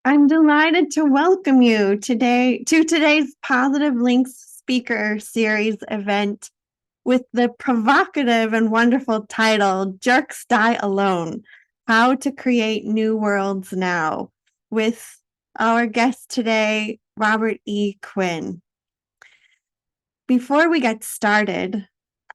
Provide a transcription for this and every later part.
I'm delighted to welcome you today to today's Positive Links Speaker Series event with the provocative and wonderful title, Jerks Die Alone, How to Create New Worlds Now, with our guest today, Robert E. Quinn. Before we get started,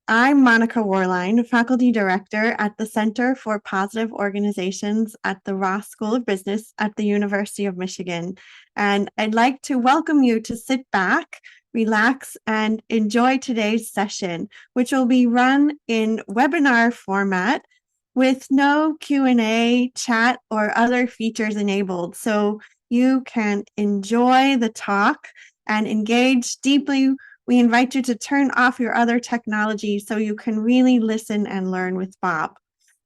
I'm Monica Warline, Faculty Director at the Center for Positive Organizations at the Ross School of Business at the University of Michigan. And I'd like to welcome you to sit back, relax, and enjoy today's session, which will be run in webinar format with no Q&A, chat, or other features enabled. So you can enjoy the talk and engage deeply. We invite you to turn off your other technology so you can really listen and learn with Bob.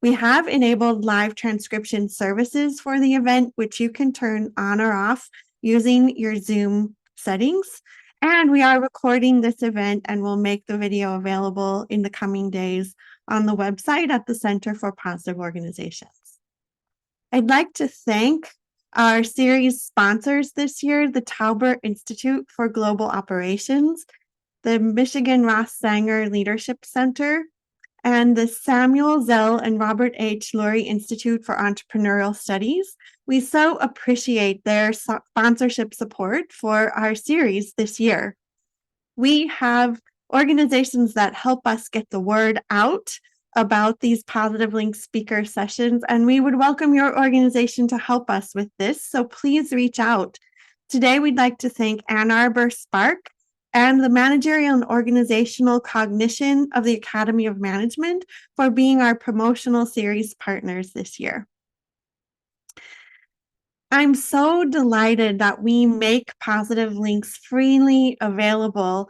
We have enabled live transcription services for the event, which you can turn on or off using your Zoom settings. And we are recording this event and will make the video available in the coming days on the website at the Center for Positive Organizations. I'd like to thank our series sponsors this year, the Tauber Institute for Global Operations, the Michigan Ross Sanger Leadership Center, and the Samuel Zell and Robert H. Lurie Institute for Entrepreneurial Studies. We so appreciate their sponsorship support for our series this year. We have organizations that help us get the word out about these Positive Link speaker sessions, and we would welcome your organization to help us with this, so please reach out. Today, we'd like to thank Ann Arbor Spark and the Managerial and Organizational Cognition of the Academy of Management for being our promotional series partners this year. I'm so delighted that we make Positive Links freely available.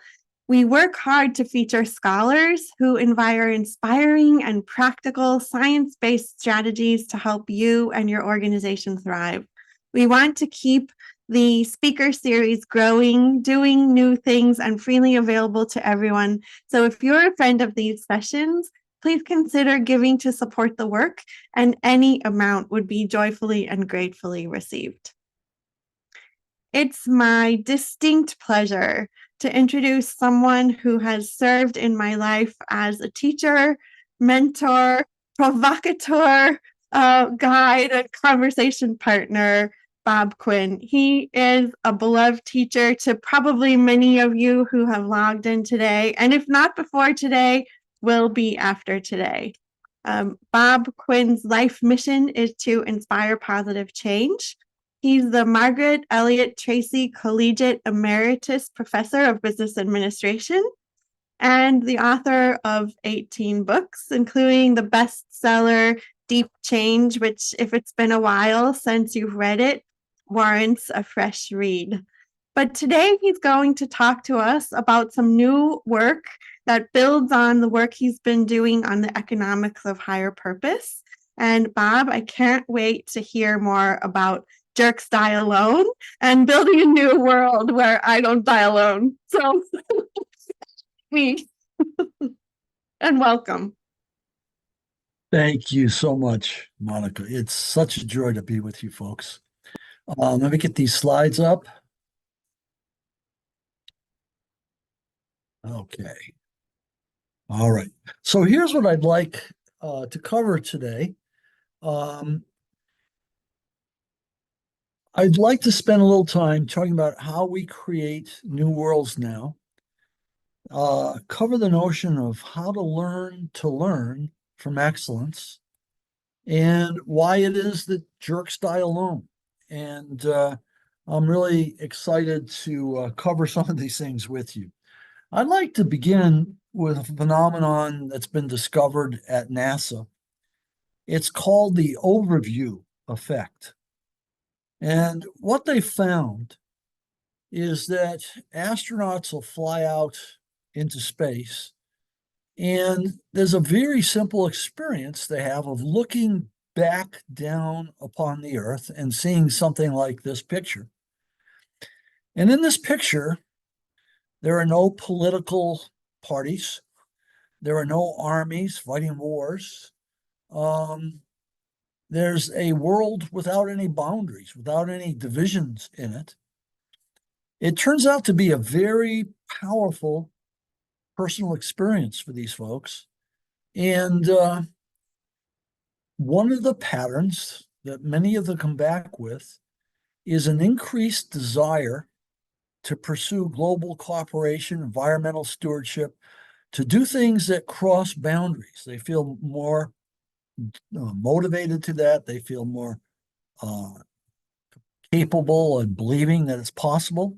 We work hard to feature scholars who inspire inspiring and practical science-based strategies to help you and your organization thrive. We want to keep the speaker series growing, doing new things, and freely available to everyone. So if you're a friend of these sessions, please consider giving to support the work, and any amount would be joyfully and gratefully received. It's my distinct pleasure to introduce someone who has served in my life as a teacher, mentor, provocateur, guide, and conversation partner, Bob Quinn. He is a beloved teacher to probably many of you who have logged in today, and if not before today, will be after today. Bob Quinn's life mission is to inspire positive change. He's the Margaret Elliott Tracy Collegiate Emeritus Professor of Business Administration and the author of 18 books, including the bestseller Deep Change, which, if it's been a while since you've read it, warrants a fresh read. But today he's going to talk to us about some new work that builds on the work he's been doing on the economics of higher purpose. And Bob, I can't wait to hear more about Jerks Die Alone and building a new world where I don't die alone. So, me and welcome. Thank you so much, Monica. It's such a joy to be with you folks. Let me get these slides up. Okay. All right. So here's what I'd like to cover today. I'd like to spend a little time talking about how we create new worlds now, cover the notion of how to learn from excellence, and why it is that jerks die alone. And I'm really excited to cover some of these things with you. I'd like to begin with a phenomenon that's been discovered at NASA. It's called the overview effect. And what they found is that astronauts will fly out into space, and there's a very simple experience they have of looking back down upon the Earth and seeing something like this picture. And in this picture, there are no political parties. There are no armies fighting wars. there's a world without any boundaries, without any divisions in it. It turns out to be a very powerful personal experience for these folks. And one of the patterns that many of them come back with is an increased desire to pursue global cooperation, environmental stewardship, to do things that cross boundaries. They feel more motivated to that. They feel more capable and believing that it's possible.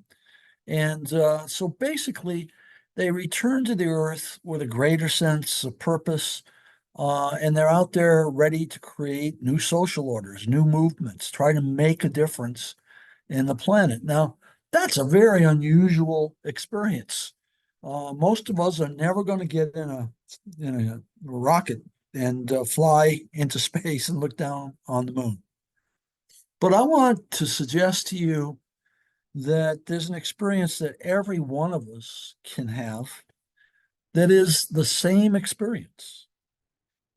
And so basically, they return to the earth with a greater sense of purpose, and they're out there ready to create new social orders, new movements, try to make a difference in the planet. Now, that's a very unusual experience. Most of us are never going to get in a rocket and fly into space and look down on the moon. But I want to suggest to you that there's an experience that every one of us can have that is the same experience.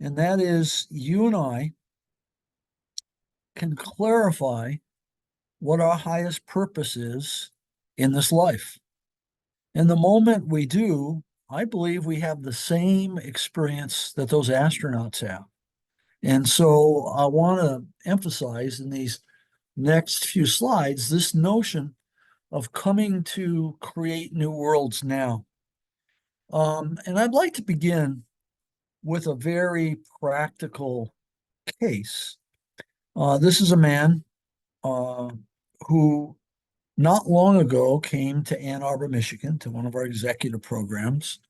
And that is you and I can clarify what our highest purpose is in this life. And the moment we do, I believe we have the same experience that those astronauts have. And so I want to emphasize in these next few slides this notion of coming to create new worlds now. And I'd like to begin with a very practical case. This is a man who not long ago came to Ann Arbor, Michigan, to one of our executive programs.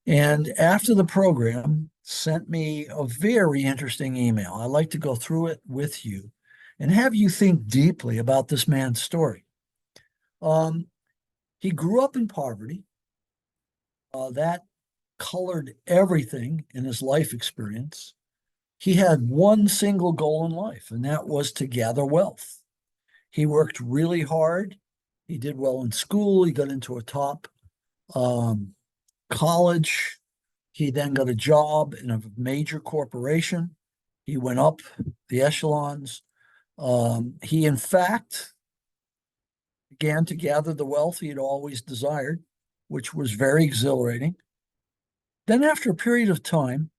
And after the program, sent me a very interesting email. I'd like to go through it with you and have you think deeply about this man's story. He grew up in poverty. That colored everything in his life experience. He had one single goal in life, and that was to gather wealth. He worked really hard. He did well in school. He got into a top college. He then got a job in a major corporation. He went up the echelons. He, in fact, began to gather the wealth he had always desired, which was very exhilarating. Then, after a period of time,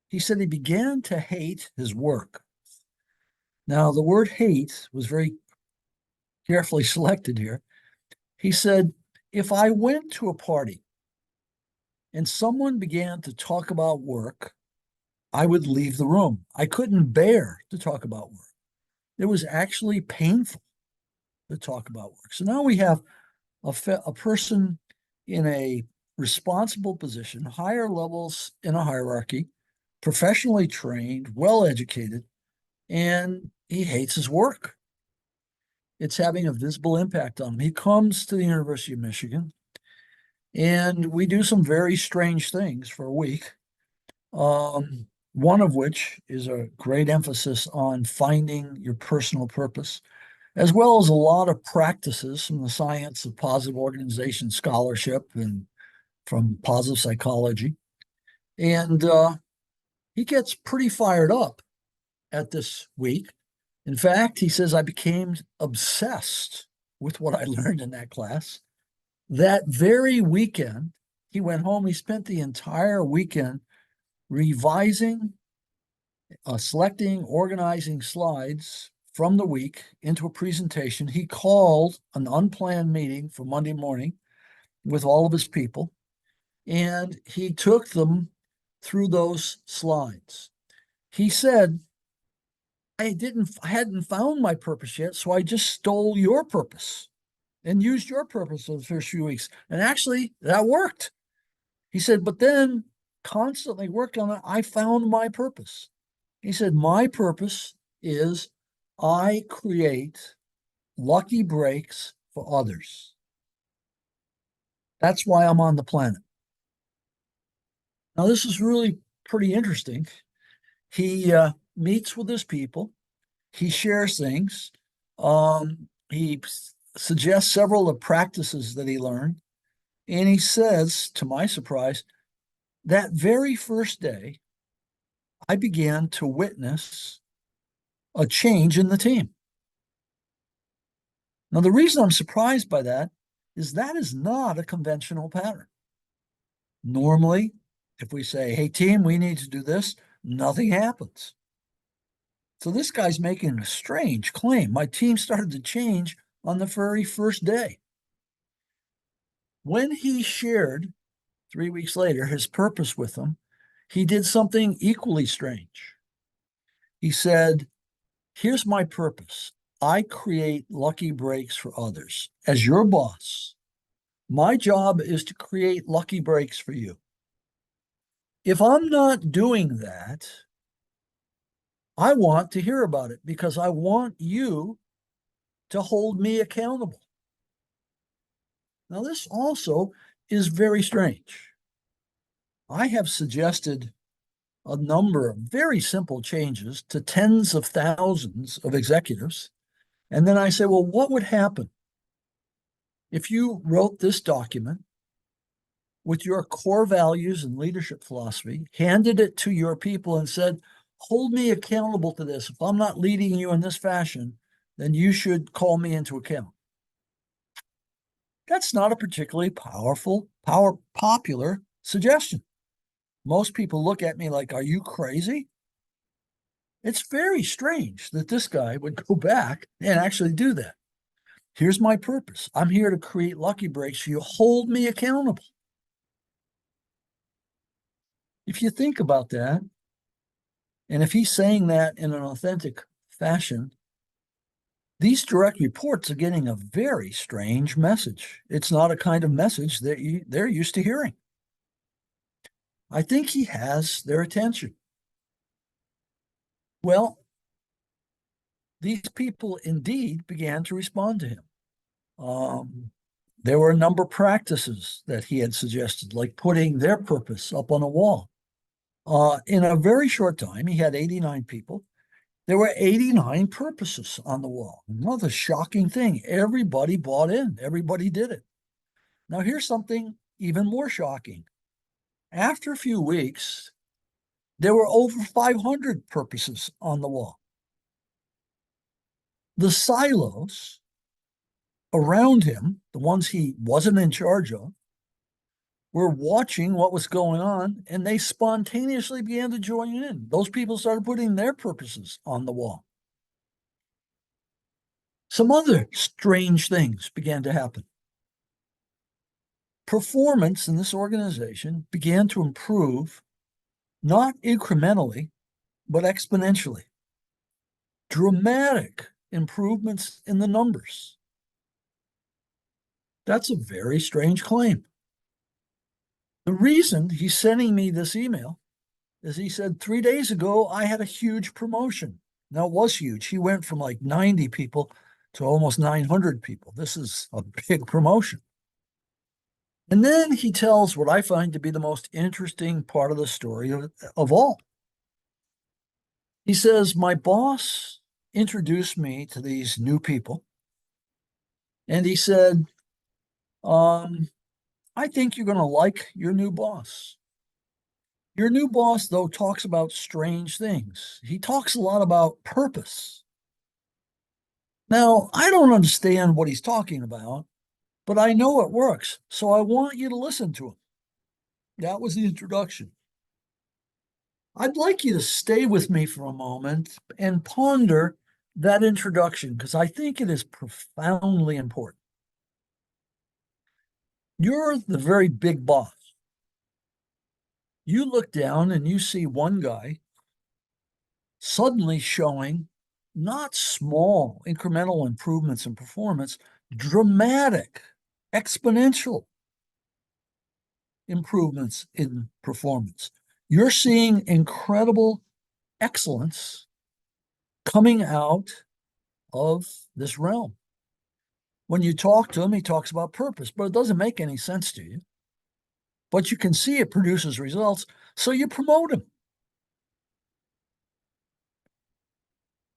he said he began to hate his work. Now, the word hate was very carefully selected here. He said, if I went to a party and someone began to talk about work, I would leave the room. I couldn't bear to talk about work. It was actually painful to talk about work. So now we have a person in a responsible position, higher levels in a hierarchy, professionally trained, well educated, and he hates his work. It's having a visible impact on him. He comes to the University of Michigan, and we do some very strange things for a week. One of which is a great emphasis on finding your personal purpose, as well as a lot of practices from the science of positive organization scholarship and from positive psychology. And he gets pretty fired up at this week. In fact, he says, I became obsessed with what I learned in that class. That very weekend, he went home. He spent the entire weekend revising, selecting, organizing slides from the week into a presentation. He called an unplanned meeting for Monday morning with all of his people, and he took them through those slides. He said, I hadn't found my purpose yet, so I just stole your purpose and used your purpose for the first few weeks. And actually, that worked. He said, but then constantly worked on it, I found my purpose. He said, my purpose is I create lucky breaks for others. That's why I'm on the planet. Now, this is really pretty interesting. He meets with his people. He shares things. He suggests several of the practices that he learned. And he says, to my surprise, that very first day, I began to witness a change in the team. Now, the reason I'm surprised by that is not a conventional pattern. Normally, if we say, hey, team, we need to do this, nothing happens. So this guy's making a strange claim. My team started to change on the very first day. When he shared 3 weeks later his purpose with them, he did something equally strange. He said, here's my purpose. I create lucky breaks for others. As your boss, my job is to create lucky breaks for you. If I'm not doing that, I want to hear about it because I want you to hold me accountable. Now, this also is very strange. I have suggested a number of very simple changes to tens of thousands of executives. And then I say, well, what would happen if you wrote this document with your core values and leadership philosophy, handed it to your people and said, hold me accountable to this. If I'm not leading you in this fashion, then you should call me into account. That's not a particularly popular suggestion. Most people look at me like, are you crazy? It's very strange that this guy would go back and actually do that. Here's my purpose. I'm here to create lucky breaks. You hold me accountable. If you think about that, and if he's saying that in an authentic fashion, these direct reports are getting a very strange message. It's not a kind of message that they're used to hearing. I think he has their attention. Well, these people indeed began to respond to him. There were a number of practices that he had suggested, like putting their purpose up on a wall. In a very short time, he had 89 people. There were 89 purposes on the wall. Another shocking thing. Everybody bought in. Everybody did it. Now, here's something even more shocking. After a few weeks, there were over 500 purposes on the wall. The silos around him, the ones he wasn't in charge of, were watching what was going on, and they spontaneously began to join in. Those people started putting their purposes on the wall. Some other strange things began to happen. Performance in this organization began to improve, not incrementally, but exponentially. Dramatic improvements in the numbers. That's a very strange claim. The reason he's sending me this email is he said 3 days ago, I had a huge promotion. Now, it was huge. He went from like 90 people to almost 900 people. This is a big promotion. And then he tells what I find to be the most interesting part of the story of all. He says, my boss introduced me to these new people. And he said, I think you're going to like your new boss. Your new boss, though, talks about strange things. He talks a lot about purpose. Now, I don't understand what he's talking about, but I know it works. So I want you to listen to him. That was the introduction. I'd like you to stay with me for a moment and ponder that introduction because I think it is profoundly important. You're the very big boss. You look down and you see one guy suddenly showing not small incremental improvements in performance, dramatic, exponential improvements in performance. You're seeing incredible excellence coming out of this realm. When you talk to him, he talks about purpose, but it doesn't make any sense to you. But you can see it produces results, so you promote him.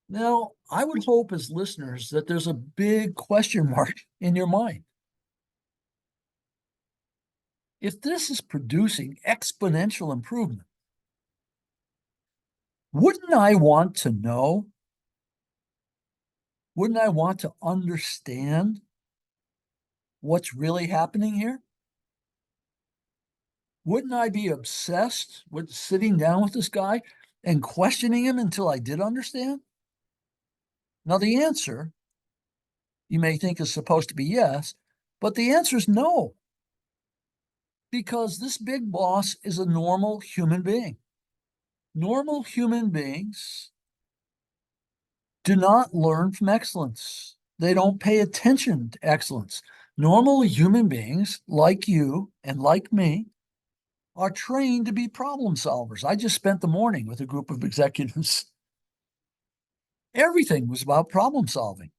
Now, I would hope as listeners that there's a big question mark in your mind. If this is producing exponential improvement, wouldn't I want to know Wouldn't I want to understand what's really happening here? Wouldn't I be obsessed with sitting down with this guy and questioning him until I did understand? Now, the answer you may think is supposed to be yes, but the answer is no, because this big boss is a normal human being. Normal human beings do not learn from excellence. They don't pay attention to excellence. Normal human beings, like you and like me, are trained to be problem solvers. I just spent the morning with a group of executives. Everything was about problem solving.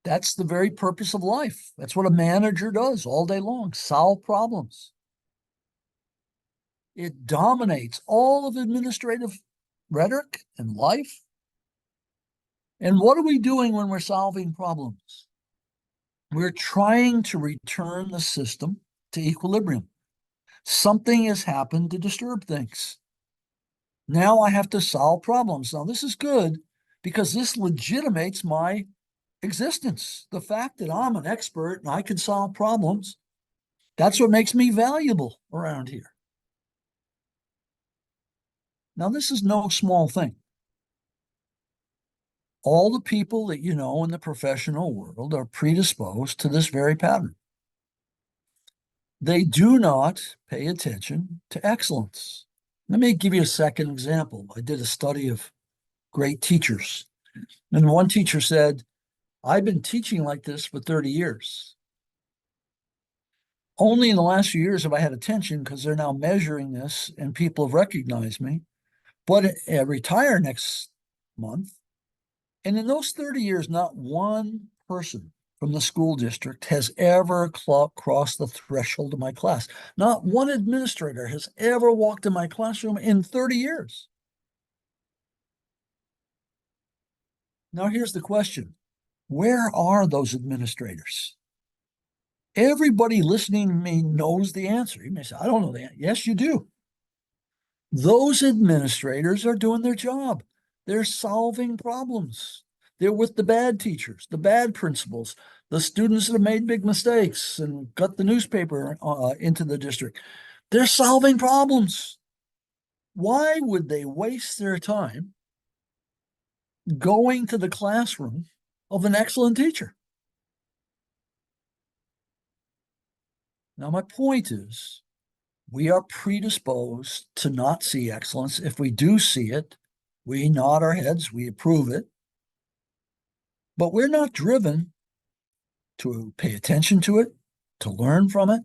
That's the very purpose of life. That's what a manager does all day long, solve problems. It dominates all of administrative rhetoric and life. And what are we doing when we're solving problems? We're trying to return the system to equilibrium. Something has happened to disturb things. Now I have to solve problems. Now, this is good because this legitimates my existence. The fact that I'm an expert and I can solve problems, that's what makes me valuable around here. Now, this is no small thing. All the people that you know in the professional world are predisposed to this very pattern. They do not pay attention to excellence. Let me give you a second example. I did a study of great teachers, and one teacher said, I've been teaching like this for 30 years. Only in the last few years have I had attention because they're now measuring this and people have recognized me. But I retire next month. And in those 30 years, not one person from the school district has ever crossed the threshold of my class. Not one administrator has ever walked in my classroom in 30 years. Now, here's the question. Where are those administrators? Everybody listening to me knows the answer. You may say, I don't know the answer. Yes, you do. Those administrators are doing their job. They're solving problems. They're with the bad teachers, the bad principals, the students that have made big mistakes and got the newspaper into the district. They're solving problems. Why would they waste their time going to the classroom of an excellent teacher? Now, my point is, we are predisposed to not see excellence. If we do see it, we nod our heads, we approve it, but we're not driven to pay attention to it, to learn from it,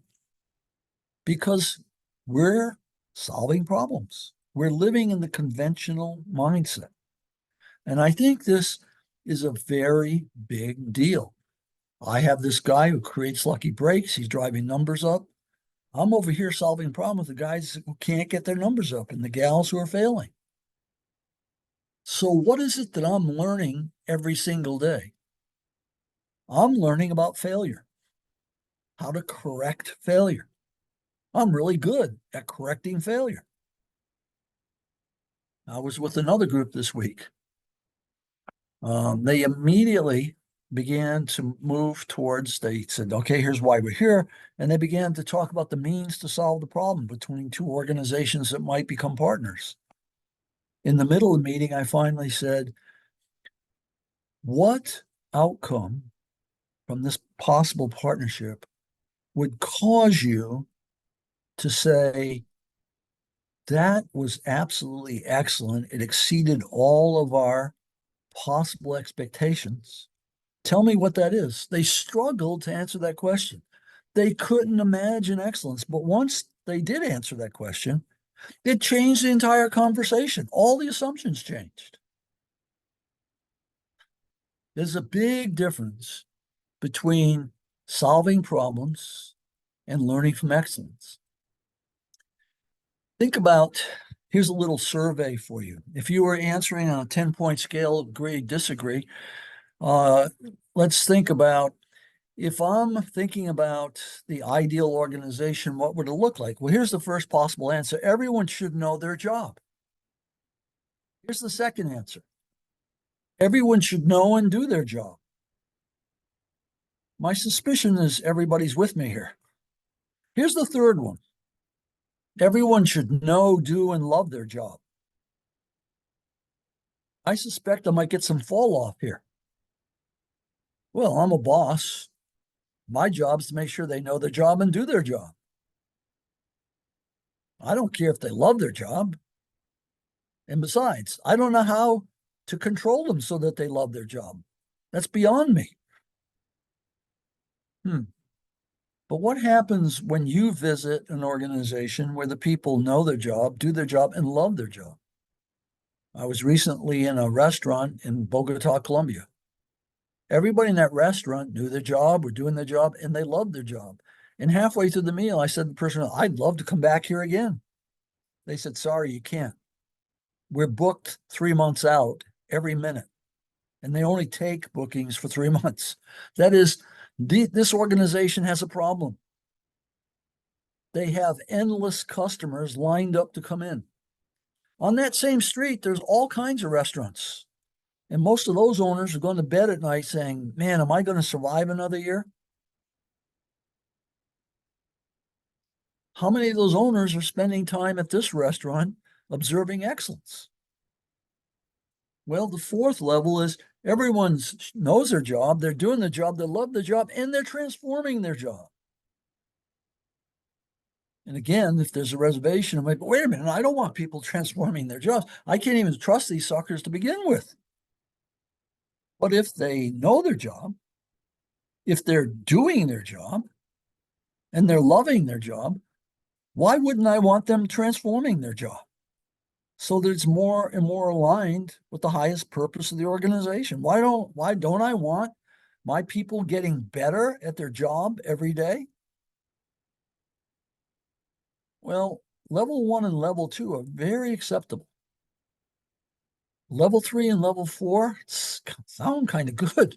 because we're solving problems. We're living in the conventional mindset. And I think this is a very big deal. I have this guy who creates lucky breaks. He's driving numbers up. I'm over here solving problems with the guys who can't get their numbers up and the gals who are failing. So what is it that I'm learning every single day? I'm learning about failure, how to correct failure. I'm really good at correcting failure. I was with another group this week. They immediately began to move towards, they said, okay, here's why we're here. And they began to talk about the means to solve the problem between two organizations that might become partners. In the middle of the meeting, I finally said, what outcome from this possible partnership would cause you to say, that was absolutely excellent. It exceeded all of our possible expectations. Tell me what that is. They struggled to answer that question. They couldn't imagine excellence. But once they did answer that question, it changed the entire conversation. All the assumptions changed. There's a big difference between solving problems and learning from excellence. Think about, here's a little survey for you. If you were answering on a 10-point scale, agree, disagree, let's think about, if I'm thinking about the ideal organization, what would it look like? Well, here's the first possible answer. Everyone should know their job. Here's the second answer. Everyone should know and do their job. My suspicion is everybody's with me here. Here's the third one. Everyone should know, do, and love their job. I suspect I might get some fall off here. Well, I'm a boss. My job is to make sure they know their job and do their job. I don't care if they love their job. And besides, I don't know how to control them so that they love their job. That's beyond me. But what happens when you visit an organization where the people know their job, do their job, and love their job? I was recently in a restaurant in Bogota, Colombia. Everybody in that restaurant knew their job, were doing their job, and they loved their job. And halfway through the meal, I said to the person, I'd love to come back here again. They said, sorry, you can't. We're booked 3 months out every minute, and they only take bookings for 3 months. That is, this organization has a problem. They have endless customers lined up to come in. On that same street, there's all kinds of restaurants. And most of those owners are going to bed at night saying, man, am I going to survive another year? How many of those owners are spending time at this restaurant observing excellence? Well, the fourth level is everyone knows their job, they're doing the job, they love the job, and they're transforming their job. And again, if there's a reservation, I'm like, wait a minute, I don't want people transforming their jobs. I can't even trust these suckers to begin with. But if they know their job, if they're doing their job, and they're loving their job, why wouldn't I want them transforming their job so that it's more and more aligned with the highest purpose of the organization? Why don't I want my people getting better at their job every day? Well, level 1 and level 2 are very acceptable. Level 3 and level 4 sound kind of good,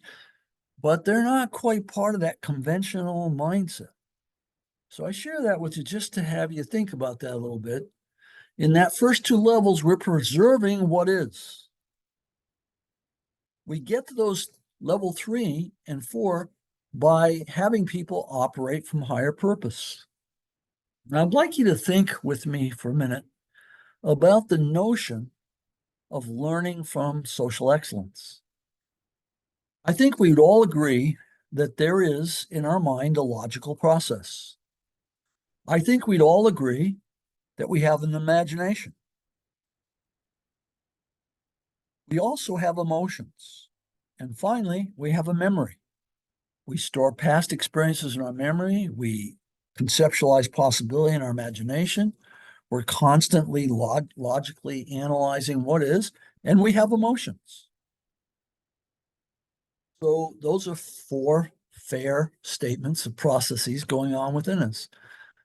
but they're not quite part of that conventional mindset. So I share that with you just to have you think about that a little bit. In that first 2 levels, we're preserving what is. We get to those level 3 and 4 by having people operate from higher purpose. Now, I'd like you to think with me for a minute about the notion of learning from social excellence. I think we'd all agree that there is in our mind a logical process. I think we'd all agree that we have an imagination. We also have emotions. And finally, we have a memory. We store past experiences in our memory. We conceptualize possibility in our imagination. We're constantly logically analyzing what is, and we have emotions. So those are 4 fair statements of processes going on within us.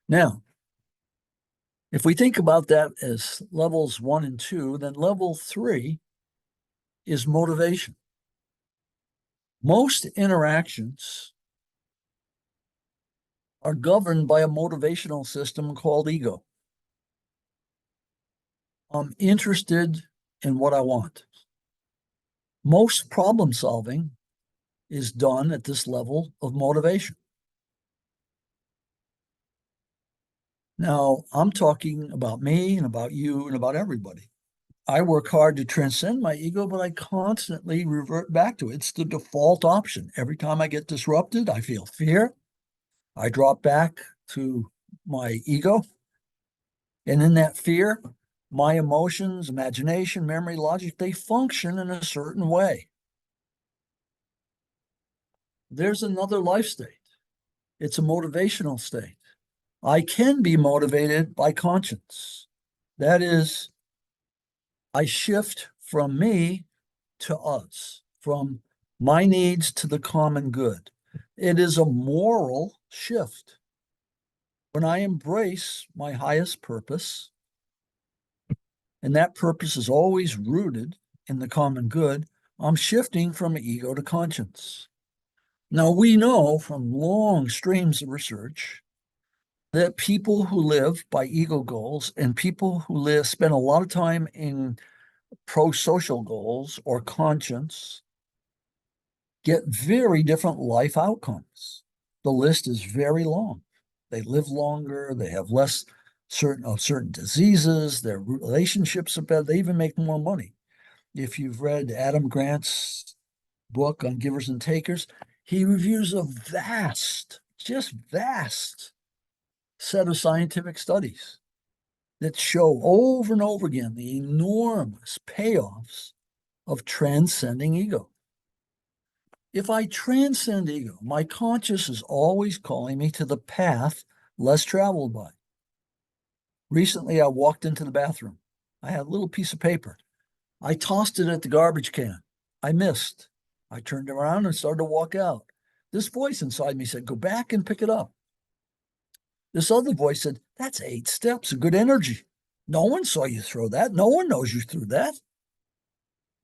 Now, if we think about that as levels 1 and 2, then level 3 is motivation. Most interactions are governed by a motivational system called ego. I'm interested in what I want. Most problem solving is done at this level of motivation. Now, I'm talking about me and about you and about everybody. I work hard to transcend my ego, but I constantly revert back to it. It's the default option. Every time I get disrupted, I feel fear. I drop back to my ego. And in that fear, my emotions, imagination, memory, logic, they function in a certain way. There's another life state. It's a motivational state. I can be motivated by conscience. That is, I shift from me to us, from my needs to the common good. It is a moral shift. When I embrace my highest purpose, and that purpose is always rooted in the common good, I'm shifting from ego to conscience. Now, we know from long streams of research that people who live by ego goals and people who spend a lot of time in pro-social goals or conscience get very different life outcomes. The list is very long. They live longer, they have less certain diseases, their relationships are better, they even make more money. If you've read Adam Grant's book on givers and takers, he reviews a just vast set of scientific studies that show over and over again the enormous payoffs of transcending ego. If I transcend ego, my conscious is always calling me to the path less traveled by. Recently, I walked into the bathroom. I had a little piece of paper. I tossed it at the garbage can. I missed. I turned around and started to walk out. This voice inside me said, go back and pick it up. This other voice said, that's 8 steps of good energy. No one saw you throw that. No one knows you threw that.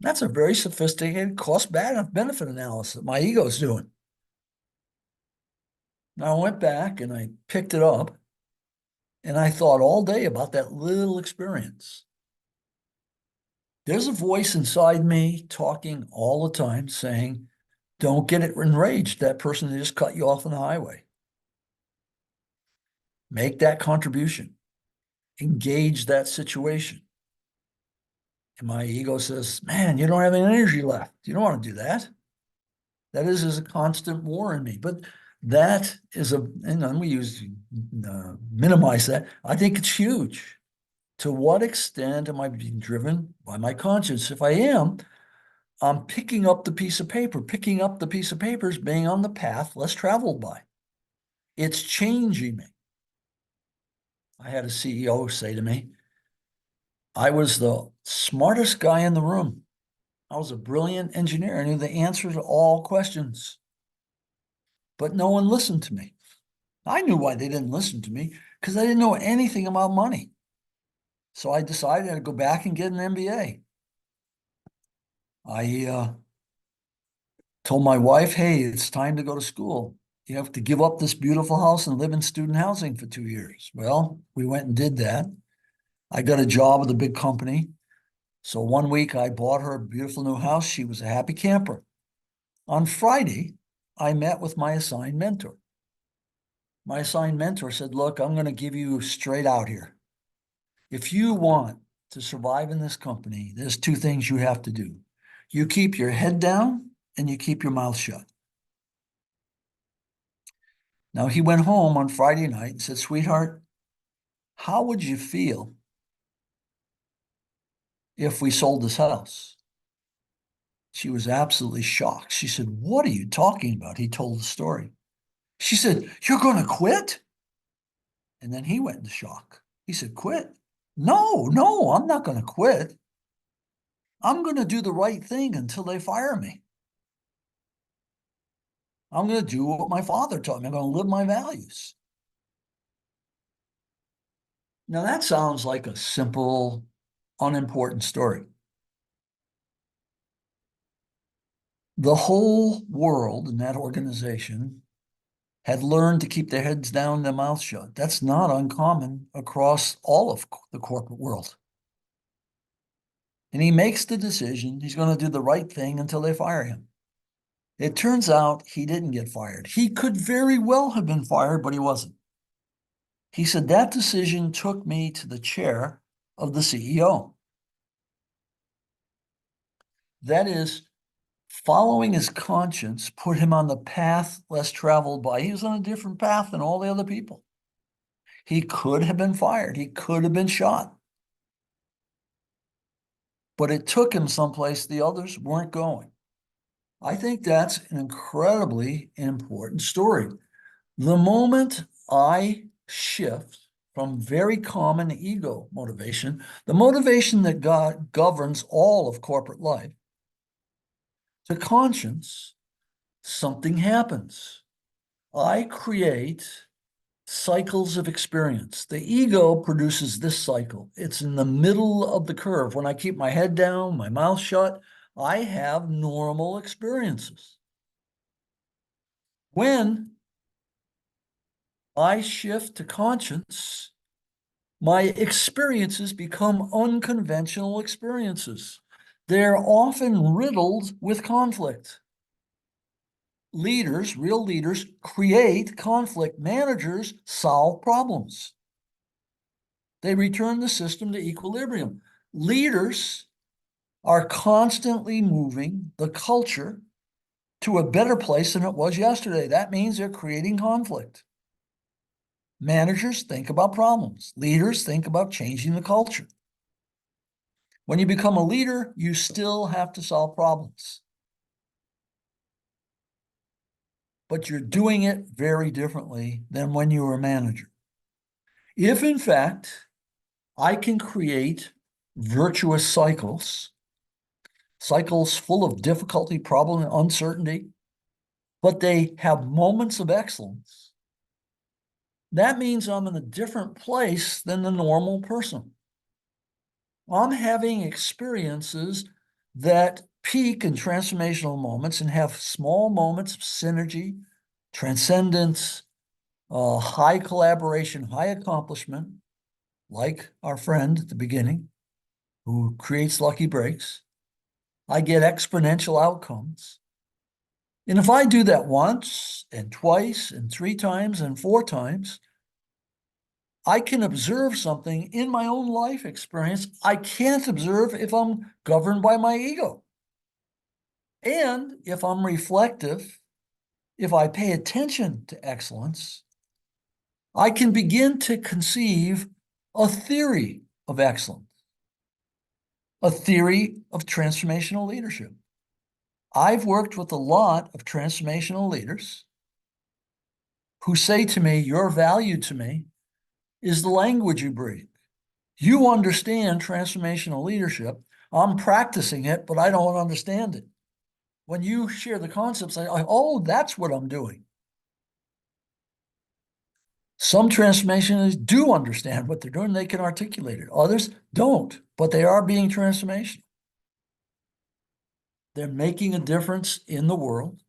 That's a very sophisticated cost benefit analysis that my ego is doing. Now I went back and I picked it up and I thought all day about that little experience. There's a voice inside me talking all the time saying, don't get enraged, that person that just cut you off on the highway. Make that contribution. Engage that situation. And my ego says, man, you don't have any energy left. You don't want to do that. That is a constant war in me. But that is and we minimize that. I think it's huge. To what extent am I being driven by my conscience? If I am, I'm picking up the piece of paper. Picking up the piece of paper is being on the path less traveled by. It's changing me. I had a CEO say to me, I was the smartest guy in the room. I was a brilliant engineer. I knew the answer to all questions. But no one listened to me. I knew why they didn't listen to me, because I didn't know anything about money. So I decided I'd go back and get an MBA. I told my wife, hey, it's time to go to school. You have to give up this beautiful house and live in student housing for 2 years. Well, we went and did that. I got a job with a big company. So one week I bought her a beautiful new house. She was a happy camper. On Friday, I met with my assigned mentor. My assigned mentor said, look, I'm going to give you straight out here. If you want to survive in this company, there's 2 things you have to do. You keep your head down and you keep your mouth shut. Now, he went home on Friday night and said, sweetheart, how would you feel if we sold this house? She was absolutely shocked. She said, what are you talking about? He told the story. She said, you're going to quit? And then he went into shock. He said, quit? No, I'm not going to quit. I'm going to do the right thing until they fire me. I'm going to do what my father taught me. I'm going to live my values. Now, that sounds like a simple, unimportant story. The whole world in that organization had learned to keep their heads down and their mouths shut. That's not uncommon across all of the corporate world. And he makes the decision, he's going to do the right thing until they fire him. It turns out he didn't get fired. He could very well have been fired, but he wasn't. He said, that decision took me to the chair of the CEO. That is, following his conscience put him on the path less traveled by. He was on a different path than all the other people. He could have been fired. He could have been shot. But it took him someplace the others weren't going. I think that's an incredibly important story. The moment I shift from very common ego motivation, the motivation that governs all of corporate life, to conscience, something happens. I create cycles of experience. The ego produces this cycle. It's in the middle of the curve. When I keep my head down, my mouth shut, I have normal experiences. When I shift to conscience, My experiences become unconventional experiences. They're often riddled with conflict. Leaders, real leaders, create conflict. Managers solve problems. They return the system to equilibrium. Leaders are constantly moving the culture to a better place than it was yesterday. That means they're creating conflict. Managers think about problems. Leaders think about changing the culture. When you become a leader, you still have to solve problems, but you're doing it very differently than when you were a manager. If, in fact, I can create virtuous cycles, cycles full of difficulty, problem, and uncertainty, but they have moments of excellence, that means I'm in a different place than the normal person. I'm having experiences that peak in transformational moments and have small moments of synergy, transcendence, high collaboration, high accomplishment, like our friend at the beginning who creates lucky breaks. I get exponential outcomes. And if I do that once and twice and 3 times and 4 times, I can observe something in my own life experience I can't observe if I'm governed by my ego. And if I'm reflective, if I pay attention to excellence, I can begin to conceive a theory of excellence, a theory of transformational leadership. I've worked with a lot of transformational leaders who say to me, your value to me is the language you breathe. You understand transformational leadership. I'm practicing it, but I don't understand it. When you share the concepts, oh, that's what I'm doing. Some transformationists do understand what they're doing. They can articulate it. Others don't, but they are being transformational. They're making a difference in the world.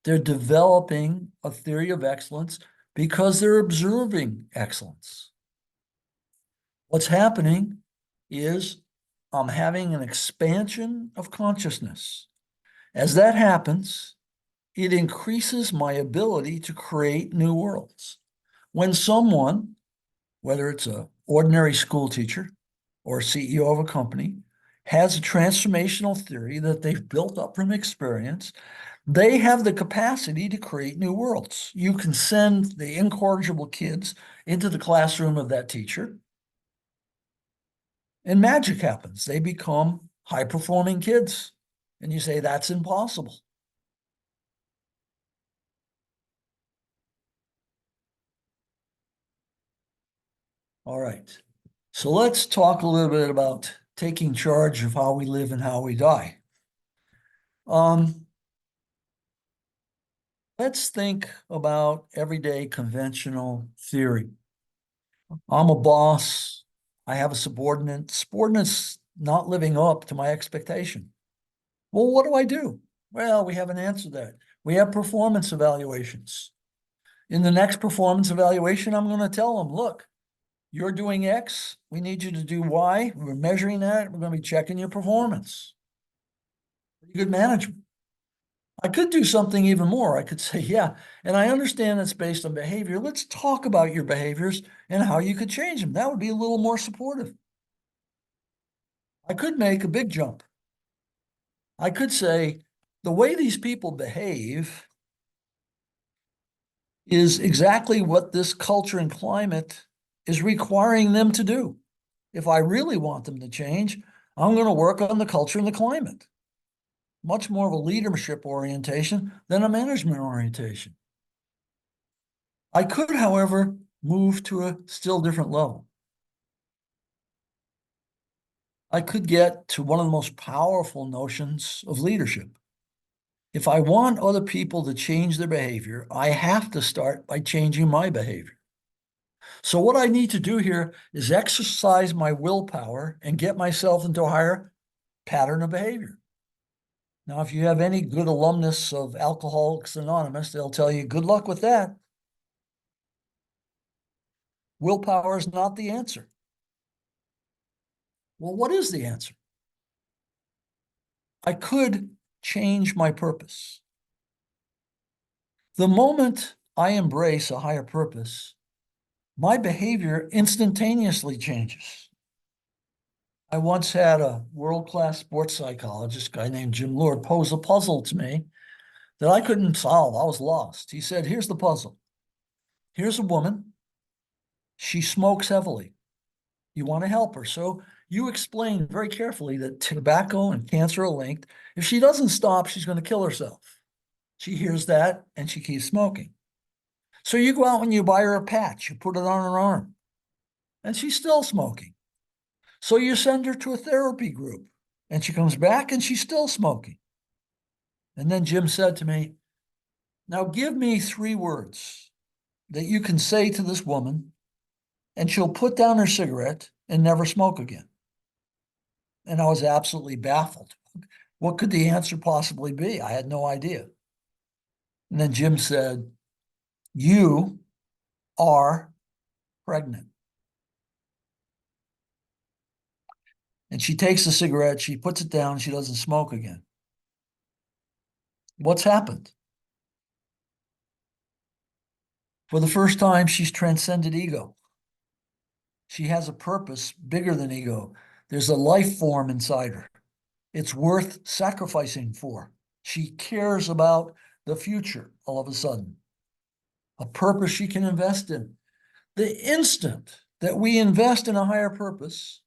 They're developing a theory of excellence because they're observing excellence. What's happening is I'm having an expansion of consciousness. As that happens, it increases my ability to create new worlds. When someone, whether it's an ordinary school teacher or CEO of a company, has a transformational theory that they've built up from experience, they have the capacity to create new worlds. You can send the incorrigible kids into the classroom of that teacher, and magic happens. They become high-performing kids. And you say, that's impossible. All right. So let's talk a little bit about taking charge of how we live and how we die. Let's think about everyday conventional theory. I'm a boss. I have a subordinate. Subordinate's not living up to my expectation. Well, what do I do? Well, we haven't answered that. We have performance evaluations. In the next performance evaluation, I'm going to tell them, look, you're doing X. We need you to do Y. We're measuring that. We're going to be checking your performance. Pretty good management. I could do something even more. I could say, yeah, and I understand it's based on behavior. Let's talk about your behaviors and how you could change them. That would be a little more supportive. I could make a big jump. I could say, the way these people behave is exactly what this culture and climate is requiring them to do. If I really want them to change, I'm going to work on the culture and the climate. Much more of a leadership orientation than a management orientation. I could, however, move to a still different level. I could get to one of the most powerful notions of leadership. If I want other people to change their behavior, I have to start by changing my behavior. So what I need to do here is exercise my willpower and get myself into a higher pattern of behavior. Now, if you have any good alumnus of Alcoholics Anonymous, they'll tell you, good luck with that. Willpower is not the answer. Well, what is the answer? I could change my purpose. The moment I embrace a higher purpose, my behavior instantaneously changes. I once had a world-class sports psychologist, a guy named Jim Lord, pose a puzzle to me that I couldn't solve. I was lost. He said, here's the puzzle. Here's a woman. She smokes heavily. You want to help her. So you explain very carefully that tobacco and cancer are linked. If she doesn't stop, she's going to kill herself. She hears that and she keeps smoking. So you go out and you buy her a patch, you put it on her arm, and she's still smoking. So you send her to a therapy group and she comes back and she's still smoking. And then Jim said to me, now give me 3 words that you can say to this woman and she'll put down her cigarette and never smoke again. And I was absolutely baffled. What could the answer possibly be? I had no idea. And then Jim said, you are pregnant. And she takes the cigarette, she puts it down, she doesn't smoke again. What's happened? For the first time, she's transcended ego. She has a purpose bigger than ego. There's a life form inside her. It's worth sacrificing for. She cares about the future all of a sudden. A purpose she can invest in. The instant that we invest in a higher purpose,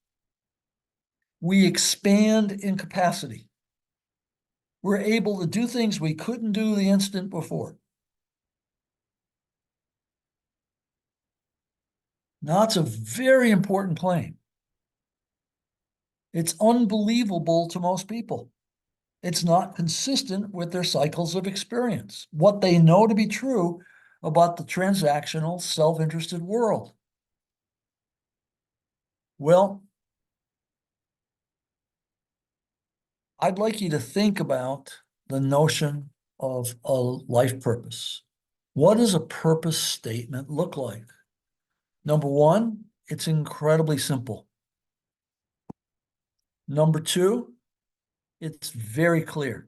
we expand in capacity. We're able to do things we couldn't do the instant before. Now, it's a very important claim. It's unbelievable to most people. It's not consistent with their cycles of experience, what they know to be true about the transactional, self-interested world. Well, I'd like you to think about the notion of a life purpose. What does a purpose statement look like? Number 1, it's incredibly simple. Number 2, it's very clear.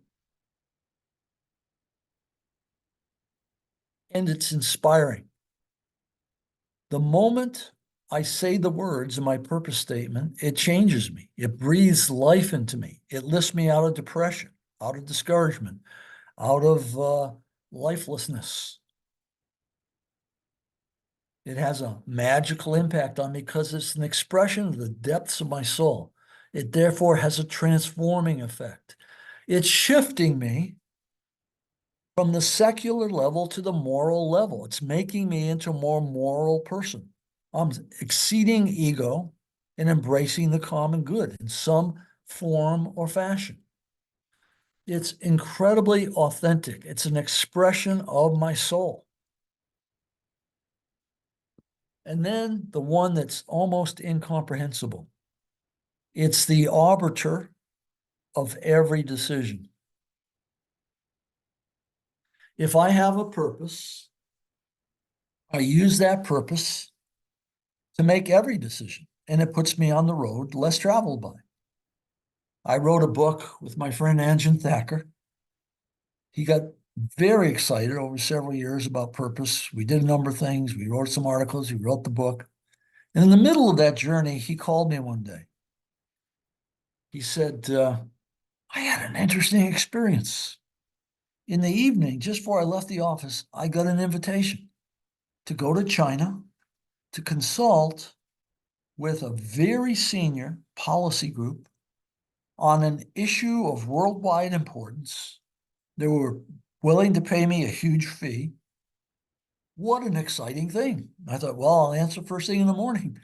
And it's inspiring. The moment I say the words in my purpose statement, it changes me. It breathes life into me. It lifts me out of depression, out of discouragement, out of lifelessness. It has a magical impact on me because it's an expression of the depths of my soul. It therefore has a transforming effect. It's shifting me from the secular level to the moral level. It's making me into a more moral person. I'm exceeding ego and embracing the common good in some form or fashion. It's incredibly authentic. It's an expression of my soul. And then the one that's almost incomprehensible. It's the arbiter of every decision. If I have a purpose, I use that purpose to make every decision, and it puts me on the road less traveled by. I wrote a book with my friend Anjan Thakor. He got very excited over several years about purpose. We did a number of things. We wrote some articles. We wrote the book. And in the middle of that journey, he called me one day. He said, I had an interesting experience. In the evening, just before I left the office, I got an invitation to go to China to consult with a very senior policy group on an issue of worldwide importance. They were willing to pay me a huge fee. What an exciting thing. I thought, well, I'll answer first thing in the morning.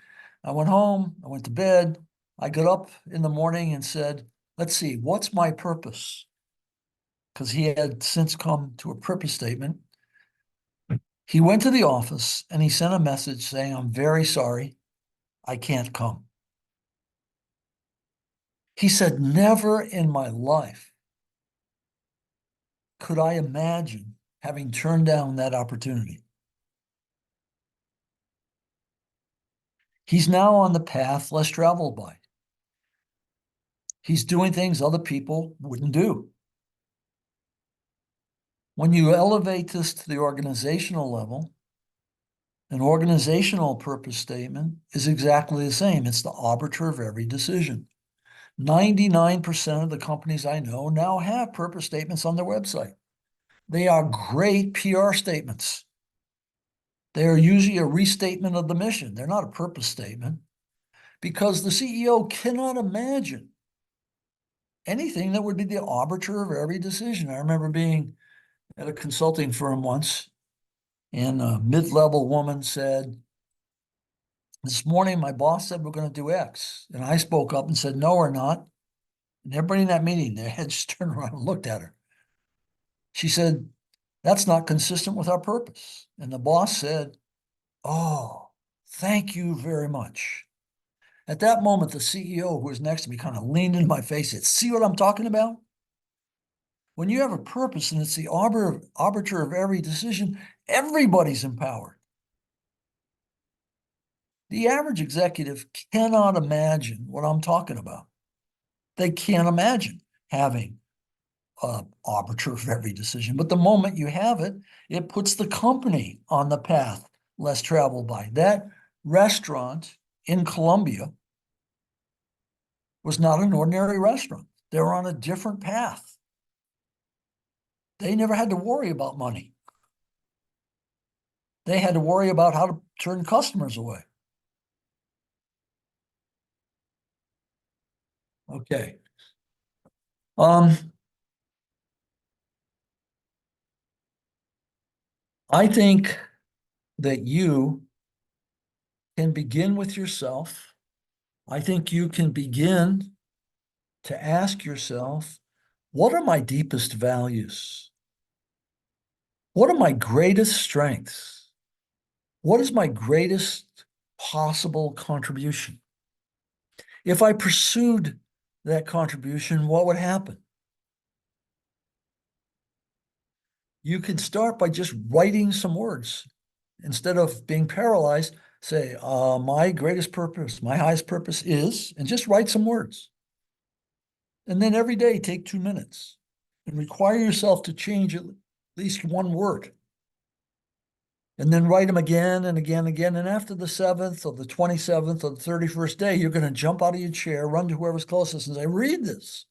I went home, I went to bed. I got up in the morning and said, let's see, what's my purpose? Because he had since come to a purpose statement. He went to the office and he sent a message saying, I'm very sorry, I can't come. He said, never in my life could I imagine having turned down that opportunity. He's now on the path less traveled by. He's doing things other people wouldn't do. When you elevate this to the organizational level, an organizational purpose statement is exactly the same. It's the arbiter of every decision. 99% of the companies I know now have purpose statements on their website. They are great PR statements. They are usually a restatement of the mission. They're not a purpose statement because the CEO cannot imagine anything that would be the arbiter of every decision. I remember being at a consulting firm once, and a mid-level woman said, "This morning, my boss said we're going to do X." And I spoke up and said, "No, we're not." And everybody in that meeting, their heads turned around and looked at her. She said, "That's not consistent with our purpose." And the boss said, "Oh, thank you very much." At that moment, the CEO who was next to me kind of leaned into my face and said, "See what I'm talking about? When you have a purpose and it's the arbiter of every decision, everybody's empowered." The average executive cannot imagine what I'm talking about. They can't imagine having an arbiter of every decision. But the moment you have it, it puts the company on the path less traveled by. That restaurant in Colombia was not an ordinary restaurant. They were on a different path. They never had to worry about money. They had to worry about how to turn customers away. Okay. I think that you can begin with yourself. I think you can begin to ask yourself, what are my deepest values? What are my greatest strengths? What is my greatest possible contribution? If I pursued that contribution, what would happen? You can start by just writing some words. Instead of being paralyzed, say, my greatest purpose, my highest purpose is, and just write some words. And then every day, take 2 minutes and require yourself to change at least one word. And then write them again and again and again. And after the 7th or the 27th or the 31st day, you're going to jump out of your chair, run to whoever's closest and say, read this.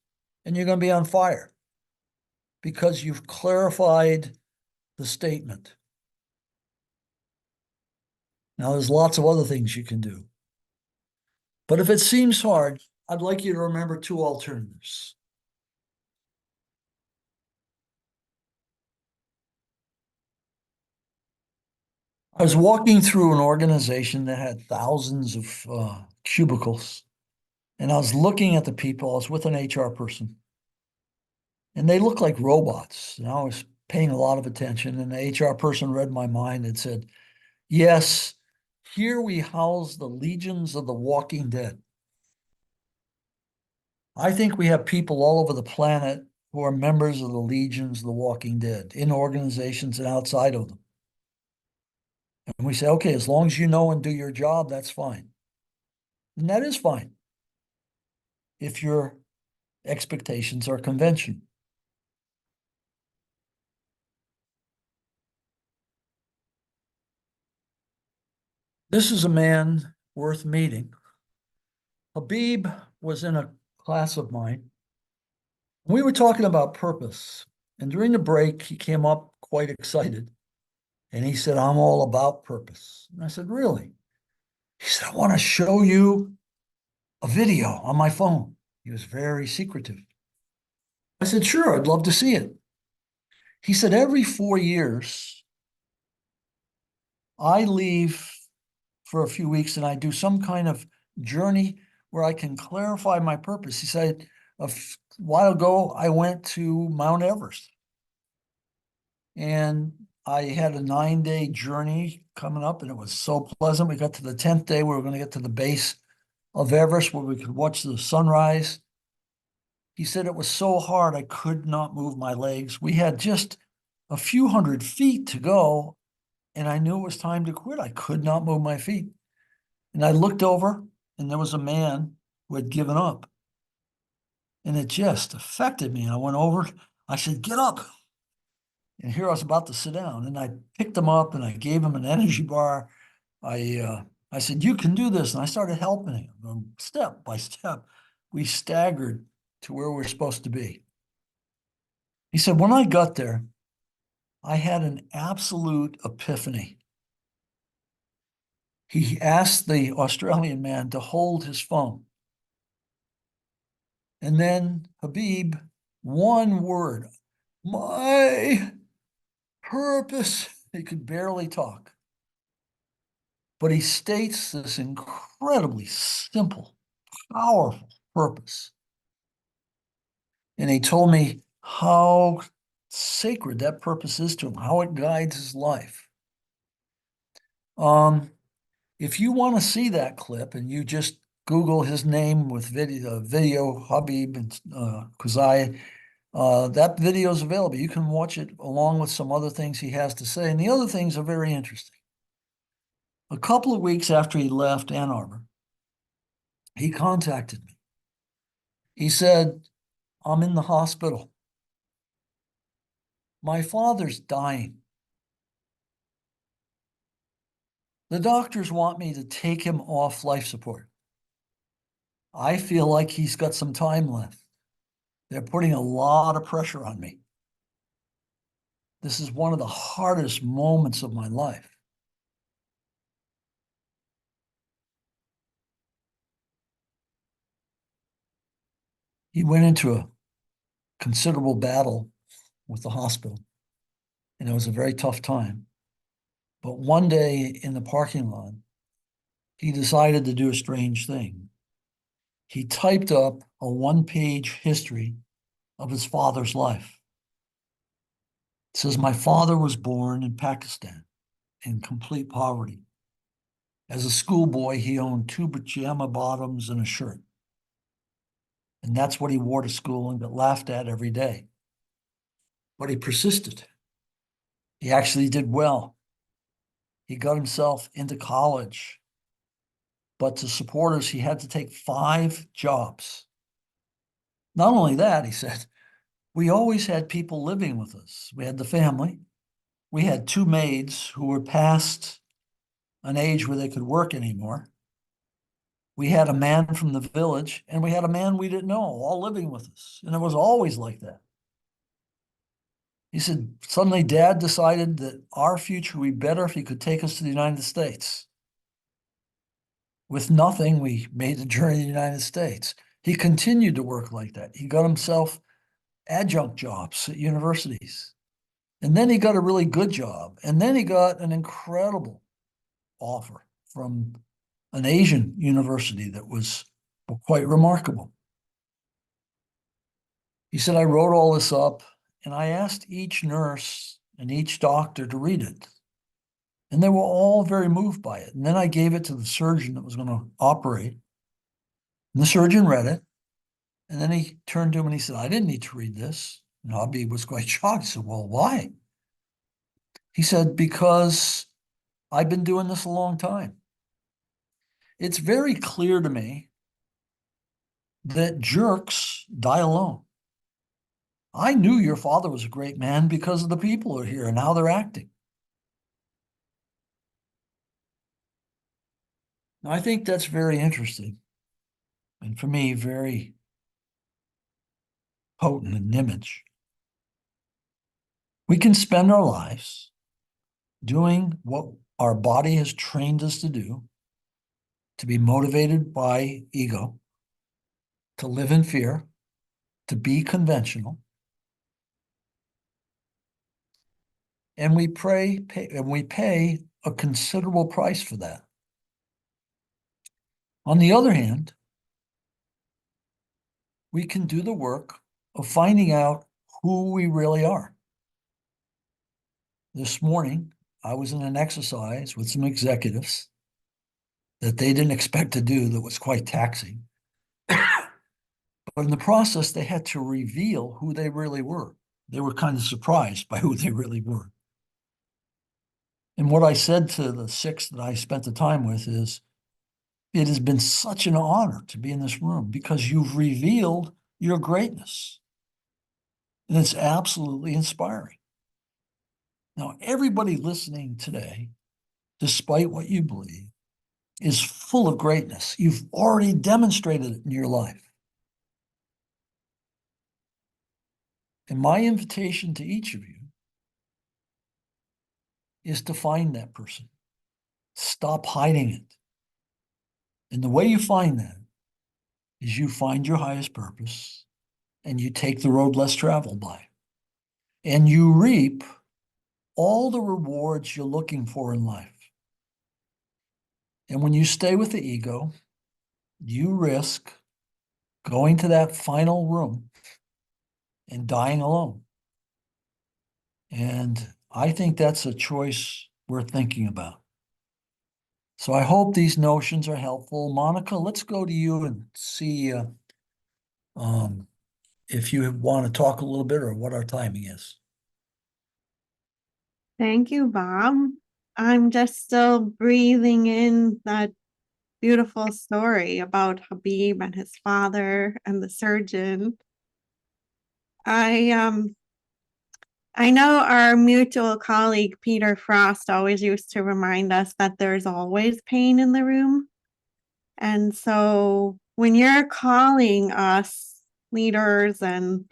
And you're going to be on fire because you've clarified the statement. Now, there's lots of other things you can do. But if it seems hard, I'd like you to remember 2 alternatives. I was walking through an organization that had thousands of cubicles, and I was looking at the people. I was with an HR person, and they looked like robots. And I was paying a lot of attention, and the HR person read my mind and said, "Yes, here we house the legions of the walking dead." I think we have people all over the planet who are members of the legions of the walking dead in organizations and outside of them. And we say, okay, as long as you know and do your job, that's fine. And that is fine if your expectations are convention. This is a man worth meeting. Khabib was in a class of mine. We were talking about purpose. And during the break, he came up quite excited. And he said, "I'm all about purpose." And I said, "Really?" He said, "I want to show you a video on my phone." He was very secretive. I said, "Sure, I'd love to see it." He said, "Every 4 years, I leave for a few weeks and I do some kind of journey where I can clarify my purpose." He said, "A while ago, I went to Mount Everest and I had a 9-day journey coming up and it was so pleasant. We got to the 10th day, we were going to get to the base of Everest where we could watch the sunrise." He said, "It was so hard, I could not move my legs. We had just a few hundred feet to go, and I knew it was time to quit. I could not move my feet." And I looked over, and there was a man who had given up. And it just affected me. I went over, I said, get up. And here I was about to sit down, and I picked him up and I gave him an energy bar. I said, you can do this. And I started helping him step by step. We staggered to where we're supposed to be. He said, when I got there, I had an absolute epiphany. He asked the Australian man to hold his phone. And then Khabib, one word, my purpose. He could barely talk. But he states this incredibly simple, powerful purpose. And he told me how sacred that purpose is to him, how it guides his life. If you want to see that clip and you just Google his name with video Khabib and Kuzai, that video is available. You can watch it along with some other things he has to say. And the other things are very interesting. A couple of weeks after he left Ann Arbor, he contacted me. He said, I'm in the hospital. My father's dying. The doctors want me to take him off life support. I feel like he's got some time left. They're putting a lot of pressure on me. This is one of the hardest moments of my life. He went into a considerable battle with the hospital, and it was a very tough time. But one day in the parking lot, he decided to do a strange thing. He typed up a one-page history of his father's life. It says, my father was born in Pakistan in complete poverty. As a schoolboy, he owned 2 pajama bottoms and a shirt. And that's what he wore to school and got laughed at every day. But he persisted. He actually did well. He got himself into college. But to support us, he had to take 5 jobs. Not only that, he said, we always had people living with us. We had the family. We had 2 maids who were past an age where they could work anymore. We had a man from the village, and we had a man we didn't know, all living with us. And it was always like that. He said, suddenly Dad decided that our future would be better if he could take us to the United States. With nothing, we made the journey to the United States. He continued to work like that. He got himself adjunct jobs at universities. And then he got a really good job. And then he got an incredible offer from an Asian university that was quite remarkable. He said, I wrote all this up and I asked each nurse and each doctor to read it. And they were all very moved by it. And then I gave it to the surgeon that was going to operate. And the surgeon read it. And then he turned to him and he said, I didn't need to read this. And Khabib was quite shocked. He said, well, why? He said, because I've been doing this a long time. It's very clear to me that jerks die alone. I knew your father was a great man because of the people who are here and how they're acting. Now, I think that's very interesting. And for me, very potent an image. We can spend our lives doing what our body has trained us to do, to be motivated by ego, to live in fear, to be conventional. And we pay a considerable price for that. On the other hand, we can do the work of finding out who we really are. This morning, I was in an exercise with some executives that they didn't expect to do that was quite taxing. But in the process, they had to reveal who they really were. They were kind of surprised by who they really were. And what I said to the 6 that I spent the time with is, it has been such an honor to be in this room because you've revealed your greatness. And it's absolutely inspiring. Now, everybody listening today, despite what you believe, is full of greatness. You've already demonstrated it in your life. And my invitation to each of you is to find that person. Stop hiding it. And the way you find that is you find your highest purpose and you take the road less traveled by. And you reap all the rewards you're looking for in life. And when you stay with the ego, you risk going to that final room and dying alone. And I think that's a choice worth thinking about. So I hope these notions are helpful. Monica, let's go to you and see if you want to talk a little bit or what our timing is. Thank you, Bob. I'm just still breathing in that beautiful story about Khabib and his father and the surgeon. I know our mutual colleague Peter Frost always used to remind us that there's always pain in the room. And so when you're calling us leaders and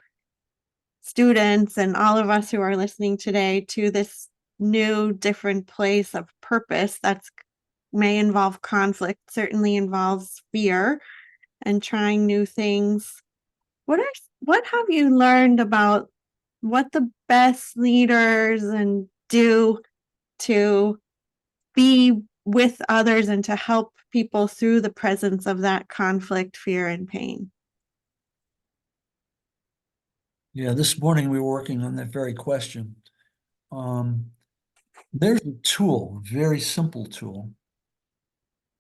students and all of us who are listening today to this new, different place of purpose that's may involve conflict, certainly involves fear and trying new things. What have you learned about what the best leaders and do to be with others and to help people through the presence of that conflict, fear, and pain? Yeah, this morning we were working on that very question. There's a tool, a very simple tool,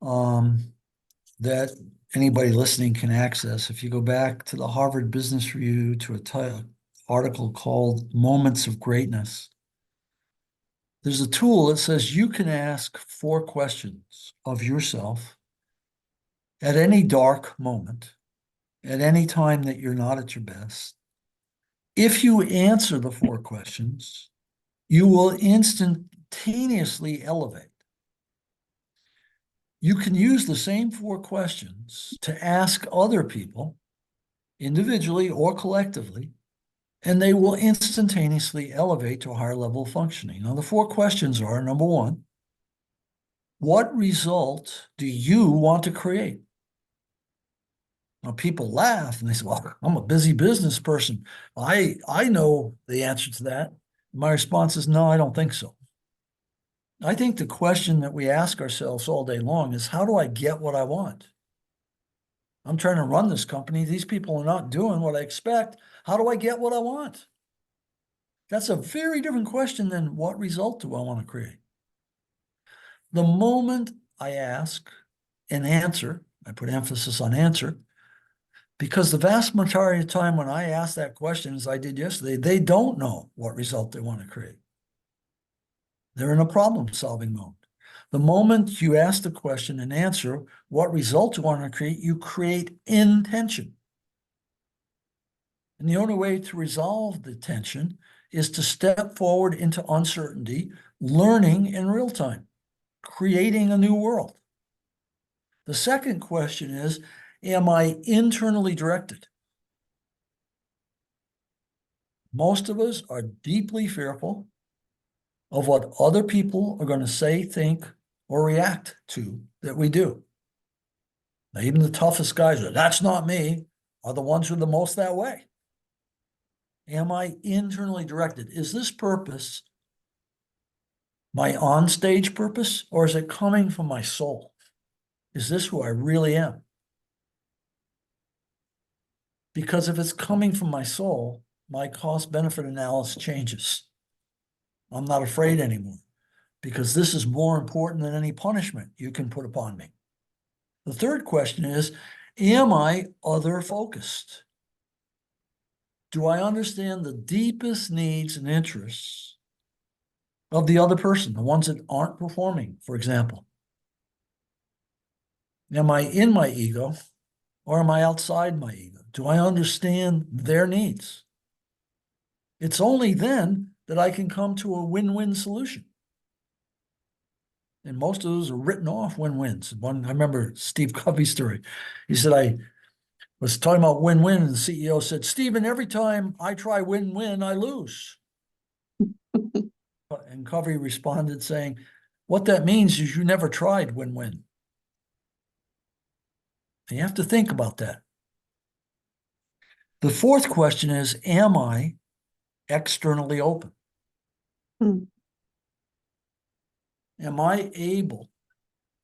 that anybody listening can access. If you go back to the Harvard Business Review to a article called Moments of Greatness, there's a tool that says you can ask 4 questions of yourself at any dark moment, at any time that you're not at your best. If you answer the 4 questions, you will instantaneously elevate. You can use the same 4 questions to ask other people, individually or collectively, and they will instantaneously elevate to a higher level of functioning. Now, the 4 questions are, number 1, what result do you want to create? Now, people laugh and they say, well, I'm a busy business person. I know the answer to that. My response is, no, I don't think so. I think the question that we ask ourselves all day long is, how do I get what I want? I'm trying to run this company. These people are not doing what I expect. How do I get what I want? That's a very different question than what result do I want to create? The moment I ask and answer, I put emphasis on answer, because the vast majority of the time when I ask that question, as I did yesterday, they don't know what result they want to create. They're in a problem-solving mode. The moment you ask the question and answer what result you want to create, you create intention. And the only way to resolve the tension is to step forward into uncertainty, learning in real time, creating a new world. The second question is, am I internally directed? Most of us are deeply fearful of what other people are going to say, think, or react to that we do. Now, even the toughest guys, that's not me, are the ones who are the most that way. Am I internally directed? Is this purpose my on-stage purpose, or is it coming from my soul? Is this who I really am? Because if it's coming from my soul, my cost-benefit analysis changes. I'm not afraid anymore, because this is more important than any punishment you can put upon me. The third question is, am I other-focused? Do I understand the deepest needs and interests of the other person, the ones that aren't performing, for example? Am I in my ego, or am I outside my ego? Do I understand their needs? It's only then that I can come to a win-win solution. And most of those are written off win-wins. I remember Steve Covey's story. He said, I was talking about win-win, and the CEO said, Stephen, every time I try win-win, I lose. And Covey responded saying, what that means is you never tried win-win. And you have to think about that. The fourth question is, am I externally open? Mm. Am I able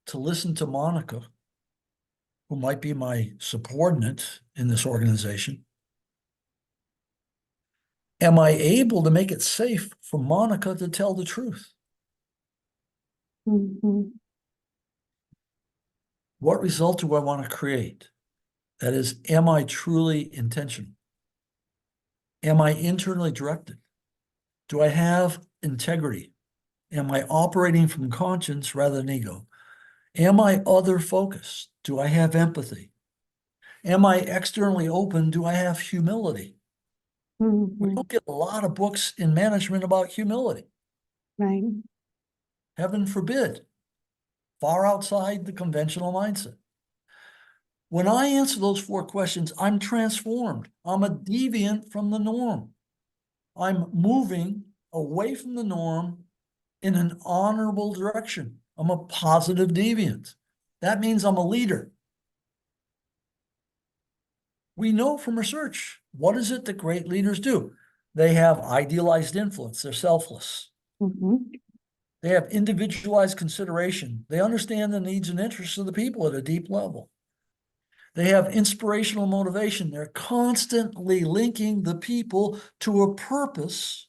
to listen to Monica, who might be my subordinate in this organization? Am I able to make it safe for Monica to tell the truth? Mhm. What result do I want to create? That is, am I truly intentional? Am I internally directed? Do I have integrity? Am I operating from conscience rather than ego? Am I other focused? Do I have empathy? Am I externally open? Do I have humility? We Mhm. don't get a lot of books in management about humility. Right. Heaven forbid. Far outside the conventional mindset. When I answer those four questions, I'm transformed. I'm a deviant from the norm. I'm moving away from the norm in an honorable direction. I'm a positive deviant. That means I'm a leader. We know from research, what is it that great leaders do? They have idealized influence. They're selfless. Mhm. They have individualized consideration. They understand the needs and interests of the people at a deep level. They have inspirational motivation. They're constantly linking the people to a purpose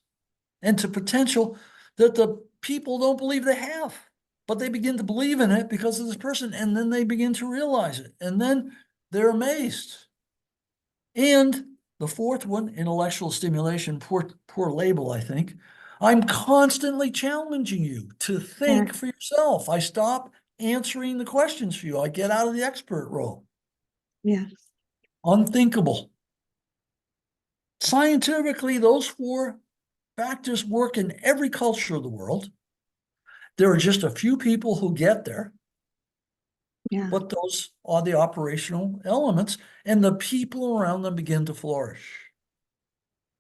and to potential that the people don't believe they have. But they begin to believe in it because of this person, and then they begin to realize it. And then they're amazed. And the fourth one, intellectual stimulation, poor label, I think. I'm constantly challenging you to Yeah. think for yourself. I stop answering the questions for you. I get out of the expert role. Yes. Unthinkable. Scientifically, those four factors work in every culture of the world. There are just a few people who get there, Yeah. but those are the operational elements, and the people around them begin to flourish.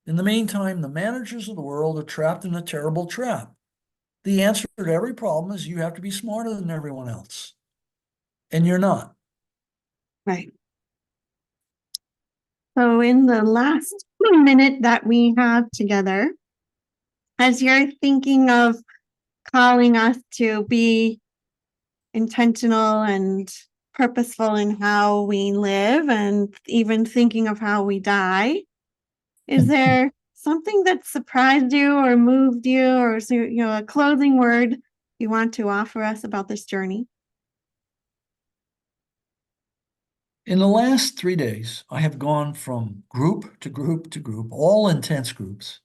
In the meantime, the managers of the world are trapped in a terrible trap. The answer to every problem is you have to be smarter than everyone else, and you're not. Right. So, in the last minute that we have together, as you're thinking of calling us to be intentional and purposeful in how we live and even thinking of how we die, is there something that surprised you or moved you or a closing word you want to offer us about this journey? In the last 3 days, I have gone from group to group to group, all intense groups.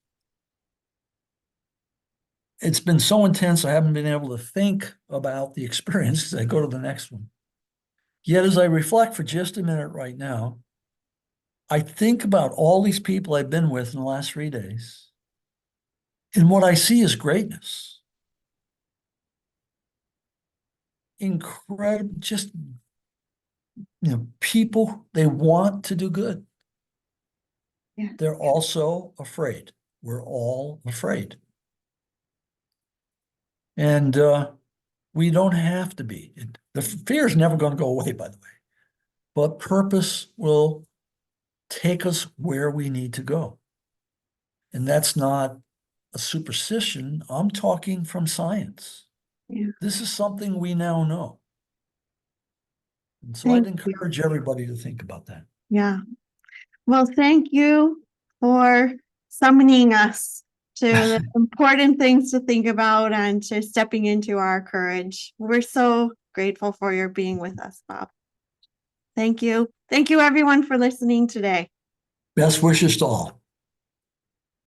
It's been so intense, I haven't been able to think about the experience as I go to the next one. Yet, as I reflect for just a minute right now, I think about all these people I've been with in the last 3 days, and what I see is greatness. Incredible, just, people, they want to do good. Yeah. They're also afraid. We're all afraid. And we don't have to be. The fear is never going to go away, by the way. But purpose will take us where we need to go. And that's not a superstition. I'm talking from science. Yeah. This is something we now know. And so I'd Thank you. encourage everybody to think about that. Yeah. Well, thank you for summoning us to the important things to think about and to stepping into our courage. We're so grateful for your being with us, Bob. Thank you. Thank you, everyone, for listening today. Best wishes to all.